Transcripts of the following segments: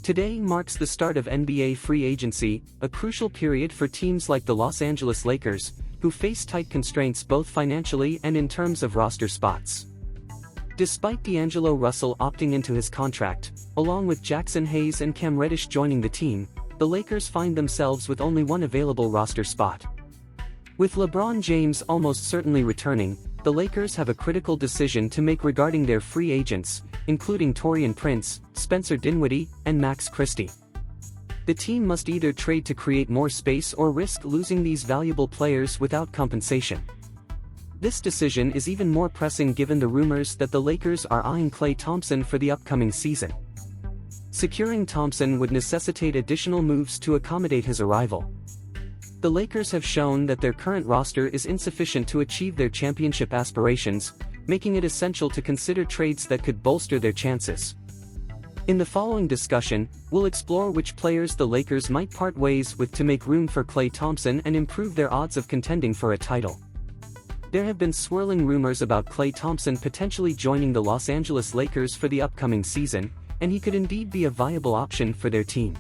Today marks the start of NBA free agency, a crucial period for teams like the Los Angeles Lakers, who face tight constraints both financially and in terms of roster spots. Despite D'Angelo Russell opting into his contract, along with Jackson Hayes and Cam Reddish joining the team, the Lakers find themselves with only one available roster spot. With LeBron James almost certainly returning, the Lakers have a critical decision to make regarding their free agents, including Taurean Prince, Spencer Dinwiddie, and Max Christie. The team must either trade to create more space or risk losing these valuable players without compensation. This decision is even more pressing given the rumors that the Lakers are eyeing Klay Thompson for the upcoming season. Securing Thompson would necessitate additional moves to accommodate his arrival. The Lakers have shown that their current roster is insufficient to achieve their championship aspirations, making it essential to consider trades that could bolster their chances. In the following discussion, we'll explore which players the Lakers might part ways with to make room for Klay Thompson and improve their odds of contending for a title. There have been swirling rumors about Klay Thompson potentially joining the Los Angeles Lakers for the upcoming season, and he could indeed be a viable option for their team.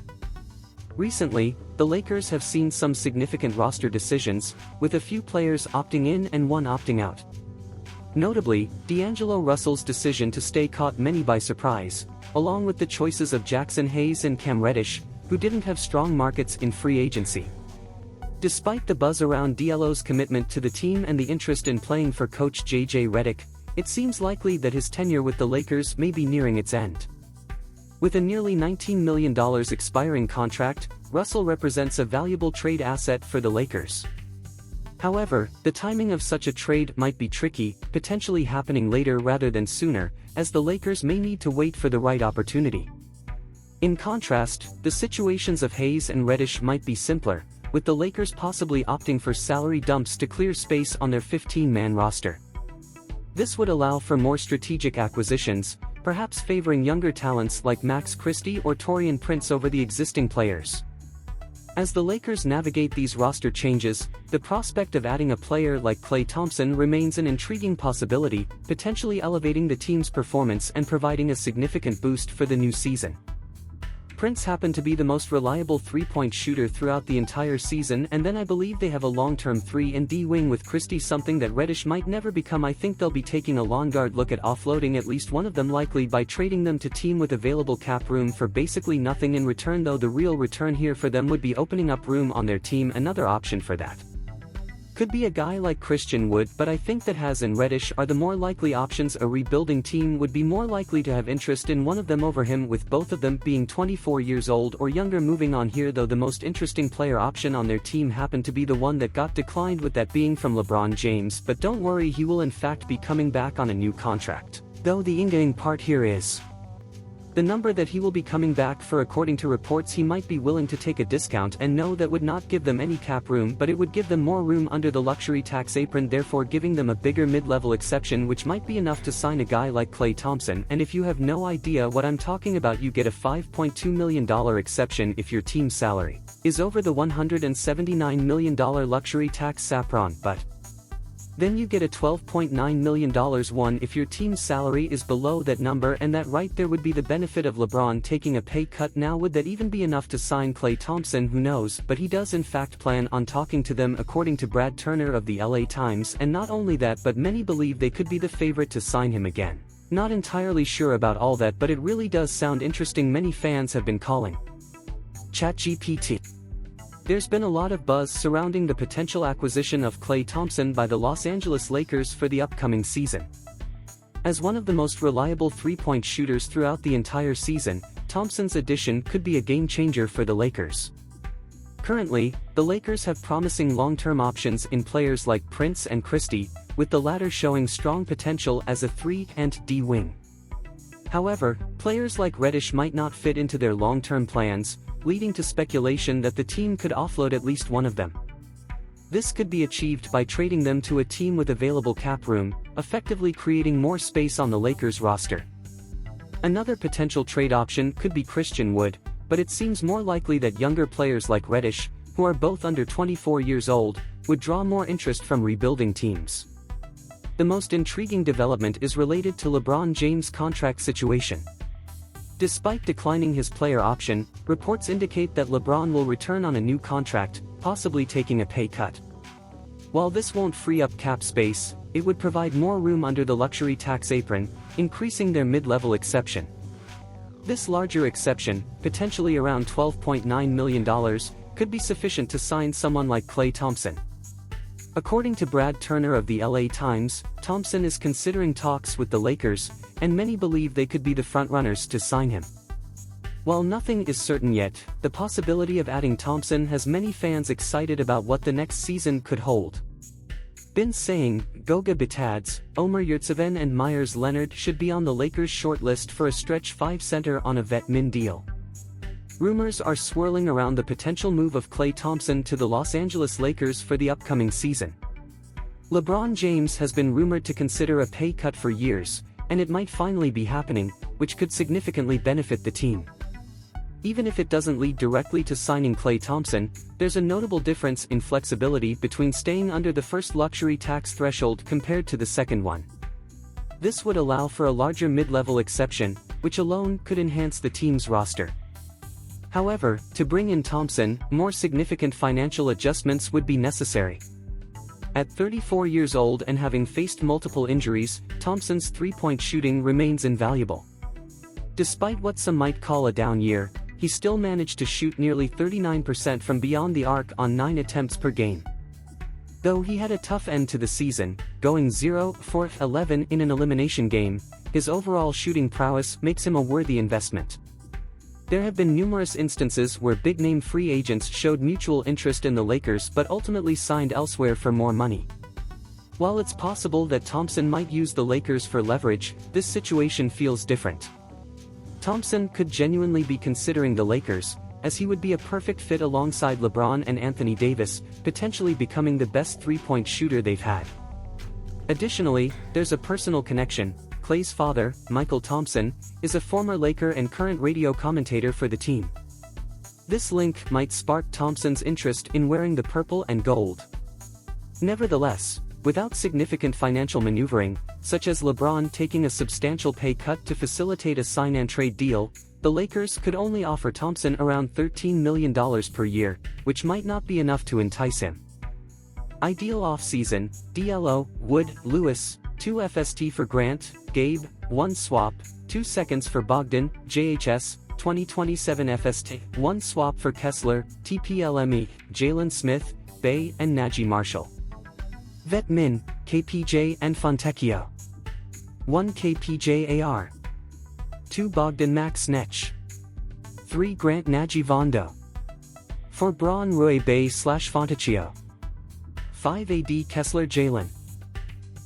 Recently, the Lakers have seen some significant roster decisions, with a few players opting in and one opting out. Notably, D'Angelo Russell's decision to stay caught many by surprise, along with the choices of Jackson Hayes and Cam Reddish, who didn't have strong markets in free agency. Despite the buzz around D'Lo's commitment to the team and the interest in playing for coach J.J. Redick, it seems likely that his tenure with the Lakers may be nearing its end. With a nearly $19 million expiring contract, Russell represents a valuable trade asset for the Lakers. However, the timing of such a trade might be tricky, potentially happening later rather than sooner, as the Lakers may need to wait for the right opportunity. In contrast, the situations of Hayes and Reddish might be simpler, with the Lakers possibly opting for salary dumps to clear space on their 15-man roster. This would allow for more strategic acquisitions, perhaps favoring younger talents like Max Christie or Taurean Prince over the existing players. As the Lakers navigate these roster changes, the prospect of adding a player like Klay Thompson remains an intriguing possibility, potentially elevating the team's performance and providing a significant boost for the new season. Prince happened to be the most reliable three-point shooter throughout the entire season, and then I believe they have a long-term 3-and-D wing with Christie, something that Reddish might never become. I think they'll be taking a long-guard look at offloading at least one of them, likely by trading them to team with available cap room for basically nothing in return, though the real return here for them would be opening up room on their team. Another option for that could be a guy like Christian Wood, but I think that Hayes and Reddish are the more likely options. A rebuilding team would be more likely to have interest in one of them over him, with both of them being 24 years old or younger. Moving on here, though, the most interesting player option on their team happened to be the one that got declined, with that being from LeBron James, but don't worry, he will in fact be coming back on a new contract. Though the intriguing part here is the number that he will be coming back for. According to reports, he might be willing to take a discount, and no, that would not give them any cap room, but it would give them more room under the luxury tax apron, therefore giving them a bigger mid-level exception, which might be enough to sign a guy like Klay Thompson. And if you have no idea what I'm talking about, you get a $5.2 million exception if your team's salary is over the $179 million luxury tax sapron, but then you get a $12.9 million one if your team's salary is below that number, and that right there would be the benefit of LeBron taking a pay cut. Now, would that even be enough to sign Klay Thompson? Who knows, but he does in fact plan on talking to them, according to Brad Turner of the LA Times, and not only that, but many believe they could be the favorite to sign him again. Not entirely sure about all that, but it really does sound interesting. Many fans have been calling ChatGPT. There's been a lot of buzz surrounding the potential acquisition of Klay Thompson by the Los Angeles Lakers for the upcoming season. As one of the most reliable three-point shooters throughout the entire season, Thompson's addition could be a game-changer for the Lakers. Currently, the Lakers have promising long-term options in players like Prince and Christie, with the latter showing strong potential as a 3-and-D wing. However, players like Reddish might not fit into their long-term plans, leading to speculation that the team could offload at least one of them. This could be achieved by trading them to a team with available cap room, effectively creating more space on the Lakers roster. Another potential trade option could be Christian Wood, but it seems more likely that younger players like Reddish, who are both under 24 years old, would draw more interest from rebuilding teams. The most intriguing development is related to LeBron James' contract situation. Despite declining his player option, reports indicate that LeBron will return on a new contract, possibly taking a pay cut. While this won't free up cap space, it would provide more room under the luxury tax apron, increasing their mid-level exception. This larger exception, potentially around $12.9 million, could be sufficient to sign someone like Klay Thompson. According to Brad Turner of the LA Times, Thompson is considering talks with the Lakers, and many believe they could be the frontrunners to sign him. While nothing is certain yet, the possibility of adding Thompson has many fans excited about what the next season could hold. Been saying, Goga Bitadze, Omer Yurtseven and Myers Leonard should be on the Lakers' short list for a stretch 5 center on a vet min deal. Rumors are swirling around the potential move of Klay Thompson to the Los Angeles Lakers for the upcoming season. LeBron James has been rumored to consider a pay cut for years, and it might finally be happening, which could significantly benefit the team. Even if it doesn't lead directly to signing Klay Thompson, there's a notable difference in flexibility between staying under the first luxury tax threshold compared to the second one. This would allow for a larger mid-level exception, which alone could enhance the team's roster. However, to bring in Thompson, more significant financial adjustments would be necessary. At 34 years old and having faced multiple injuries, Thompson's three-point shooting remains invaluable. Despite what some might call a down year, he still managed to shoot nearly 39% from beyond the arc on 9 attempts per game. Though he had a tough end to the season, going 0-for-11 in an elimination game, his overall shooting prowess makes him a worthy investment. There have been numerous instances where big-name free agents showed mutual interest in the Lakers but ultimately signed elsewhere for more money. While it's possible that Thompson might use the Lakers for leverage, this situation feels different. Thompson could genuinely be considering the Lakers, as he would be a perfect fit alongside LeBron and Anthony Davis, potentially becoming the best three-point shooter they've had. Additionally, there's a personal connection. Klay's father, Michael Thompson, is a former Laker and current radio commentator for the team. This link might spark Thompson's interest in wearing the purple and gold. Nevertheless, without significant financial maneuvering, such as LeBron taking a substantial pay cut to facilitate a sign-and-trade deal, the Lakers could only offer Thompson around $13 million per year, which might not be enough to entice him. Ideal off-season: DLO, Wood, Lewis, 2 FST for Grant, Gabe, 1 swap, 2 seconds for Bogdan, JHS, 2027 FST, 1 swap for Kessler, TPLME, Jalen Smith, Bay and Najee Marshall. Vet min: KPJ and Fontecchio. 1 KPJ AR. 2 Bogdan Max Snetch. 3 Grant Najee Vondo. 4 Braun Rui Bay/Fontecchio. 5 AD Kessler Jalen.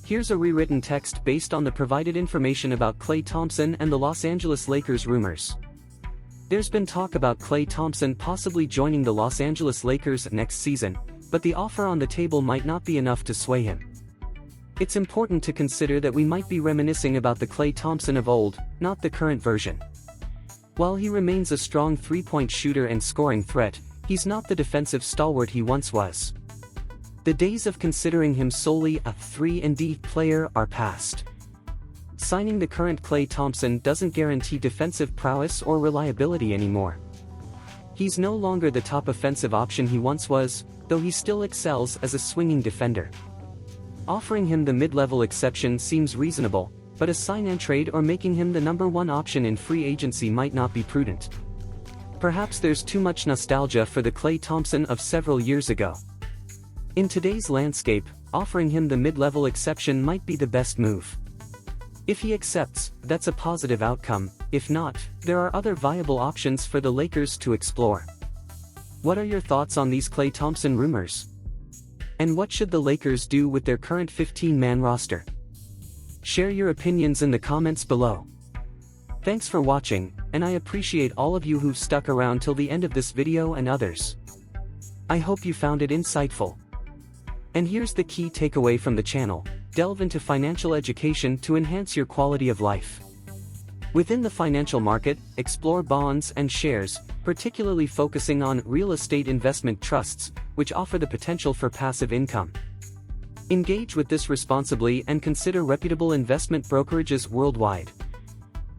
Here's a rewritten text based on the provided information about Klay Thompson and the Los Angeles Lakers rumors. There's been talk about Klay Thompson possibly joining the Los Angeles Lakers next season, but the offer on the table might not be enough to sway him. It's important to consider that we might be reminiscing about the Klay Thompson of old, not the current version. While he remains a strong three-point shooter and scoring threat, he's not the defensive stalwart he once was. The days of considering him solely a 3-and-D player are past. Signing the current Klay Thompson doesn't guarantee defensive prowess or reliability anymore. He's no longer the top offensive option he once was, though he still excels as a swinging defender. Offering him the mid-level exception seems reasonable, but a sign-and-trade or making him the number 1 option in free agency might not be prudent. Perhaps there's too much nostalgia for the Klay Thompson of several years ago. In today's landscape, offering him the mid-level exception might be the best move. If he accepts, that's a positive outcome. If not, there are other viable options for the Lakers to explore. What are your thoughts on these Klay Thompson rumors? And what should the Lakers do with their current 15-man roster? Share your opinions in the comments below. Thanks for watching, and I appreciate all of you who've stuck around till the end of this video and others. I hope you found it insightful. And here's the key takeaway from the channel: delve into financial education to enhance your quality of life. Within the financial market, explore bonds and shares, particularly focusing on real estate investment trusts, which offer the potential for passive income. Engage with this responsibly and consider reputable investment brokerages worldwide.